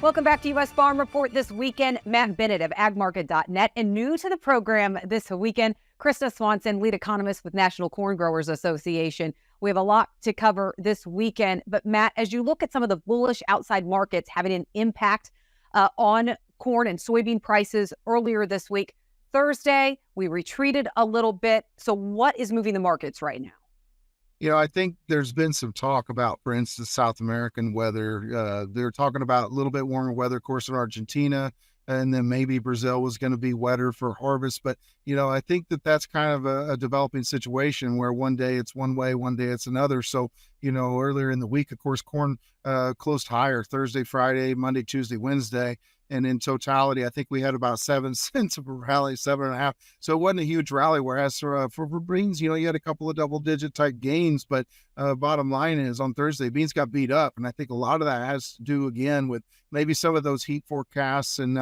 Welcome back to U.S. Farm Report this weekend. Matt Bennett of agmarket.net. And new to the program this weekend, Krista Swanson, lead economist with National Corn Growers Association. We have a lot to cover this weekend. But Matt, as you look at some of the bullish outside markets having an impact on corn and soybean prices earlier this week, Thursday, we retreated a little bit. So what is moving the markets right now? I think there's been some talk about, for instance, South American weather. They're talking about a little bit warmer weather, of course, in Argentina, and then maybe Brazil was going to be wetter for harvest. But, I think that's kind of a developing situation where one day it's one way, one day it's another. So, earlier in the week, of course, corn closed higher Thursday, Friday, Monday, Tuesday, Wednesday. And in totality, I think we had about 7 cents of a rally, 7.5. So it wasn't a huge rally. Whereas for beans, you had a couple of double-digit type gains. But bottom line is on Thursday, beans got beat up. And I think a lot of that has to do, again, with maybe some of those heat forecasts and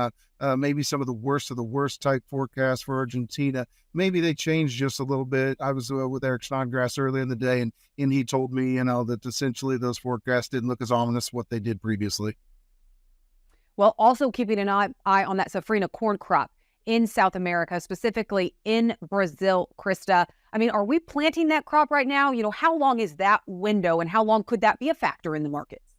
maybe some of the worst type forecasts for Argentina. Maybe they changed just a little bit. I was with Eric Snodgrass earlier in the day, and he told me, that essentially those forecasts didn't look as ominous as what they did previously. Well, also keeping an eye on that safrinha corn crop in South America, specifically in Brazil, Krista. I mean, are we planting that crop right now? How long is that window and how long could that be a factor in the markets?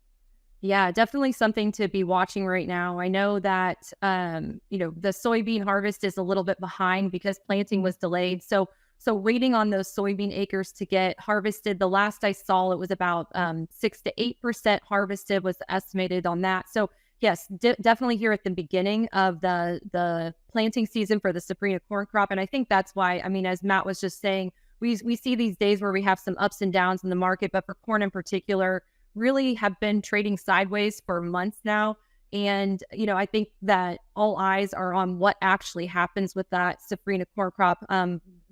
Yeah, definitely something to be watching right now. I know that, the soybean harvest is a little bit behind because planting was delayed. So waiting on those soybean acres to get harvested, the last I saw, it was about 6 to 8% harvested was estimated on that. So yes, definitely here at the beginning of the planting season for the safrinha corn crop. And I think that's why, as Matt was just saying, we see these days where we have some ups and downs in the market, but for corn in particular, really have been trading sideways for months now. And, I think that all eyes are on what actually happens with that safrinha corn crop,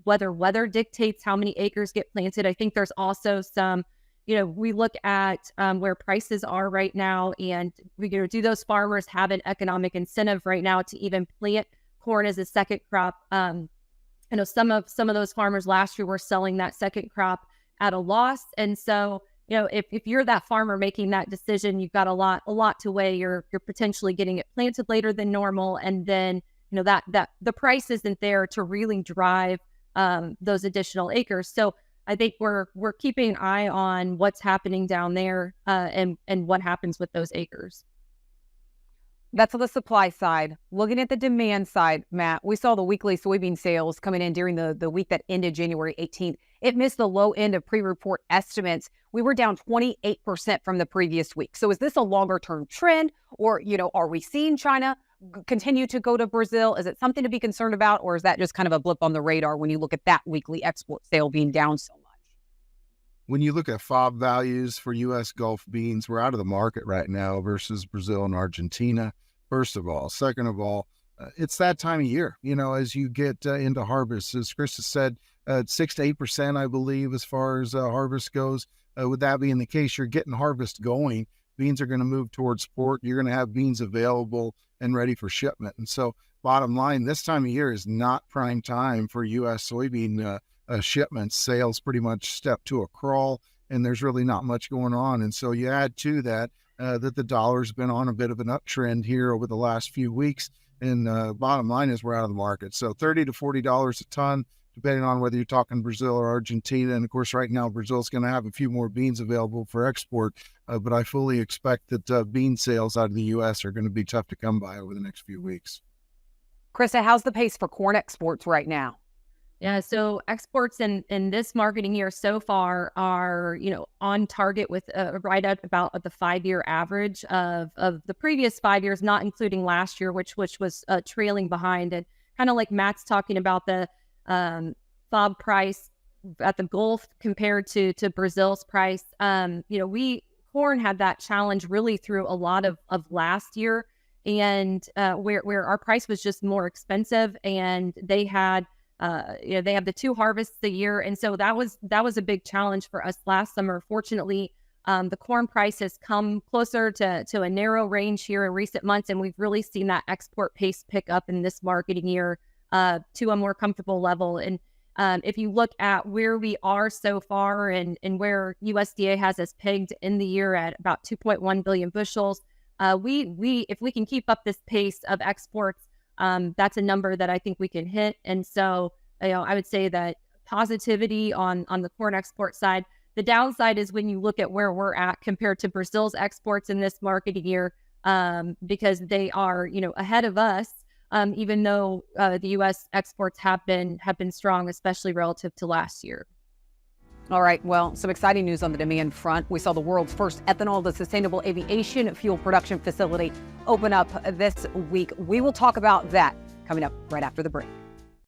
whether weather dictates how many acres get planted. I think there's also some we look at where prices are right now, and do those farmers have an economic incentive right now to even plant corn as a second crop? I know some of those farmers last year were selling that second crop at a loss, and so if you're that farmer making that decision, you've got a lot to weigh. You're potentially getting it planted later than normal, and then that the price isn't there to really drive those additional acres. So I think we're keeping an eye on what's happening down there and what happens with those acres. That's on the supply side. Looking at the demand side, Matt, we saw the weekly soybean sales coming in during the week that ended January 18th. It missed the low end of pre-report estimates. We were down 28% from the previous week. So is this a longer-term trend, or, are we seeing China continue to go to Brazil? Is it something to be concerned about, or is that just kind of a blip on the radar when you look at that weekly export sale being down so much? When you look at FOB values for U.S. Gulf beans, we're out of the market right now versus Brazil and Argentina, first of all. Second of all, it's that time of year, as you get into harvest. As Krista said, 6 to 8%, I believe, as far as harvest goes. With that being the case, you're getting harvest going. Beans are going to move towards port. You're going to have beans available and ready for shipment. And so bottom line, this time of year is not prime time for U.S. soybean shipments. Sales pretty much step to a crawl, and there's really not much going on. And so you add to that that the dollar's been on a bit of an uptrend here over the last few weeks. And bottom line is we're out of the market. So $30 to $40 a ton, depending on whether you're talking Brazil or Argentina. And of course, right now, Brazil's going to have a few more beans available for export. But I fully expect that bean sales out of the U.S. are going to be tough to come by over the next few weeks. Krista, how's the pace for corn exports right now? Yeah, so exports in this marketing year so far are, on target with right at about the 5-year average of the previous 5 years, not including last year, which was trailing behind. And kind of like Matt's talking about the FOB price at the Gulf compared to Brazil's price. Corn had that challenge really through a lot of last year, and where our price was just more expensive, and they had they have the 2 harvests a year, and so that was a big challenge for us last summer. Fortunately, the corn price has come closer to a narrow range here in recent months, and we've really seen that export pace pick up in this marketing year to a more comfortable level. And if you look at where we are so far and where USDA has us pegged in the year at about 2.1 billion bushels, we if we can keep up this pace of exports, that's a number that I think we can hit. And so, I would say that positivity on the corn export side. The downside is when you look at where we're at compared to Brazil's exports in this market year, because they are, ahead of us, even though the U.S. exports have been strong, especially relative to last year. All right. Well, some exciting news on the demand front. We saw the world's first ethanol to sustainable aviation fuel production facility open up this week. We will talk about that coming up right after the break.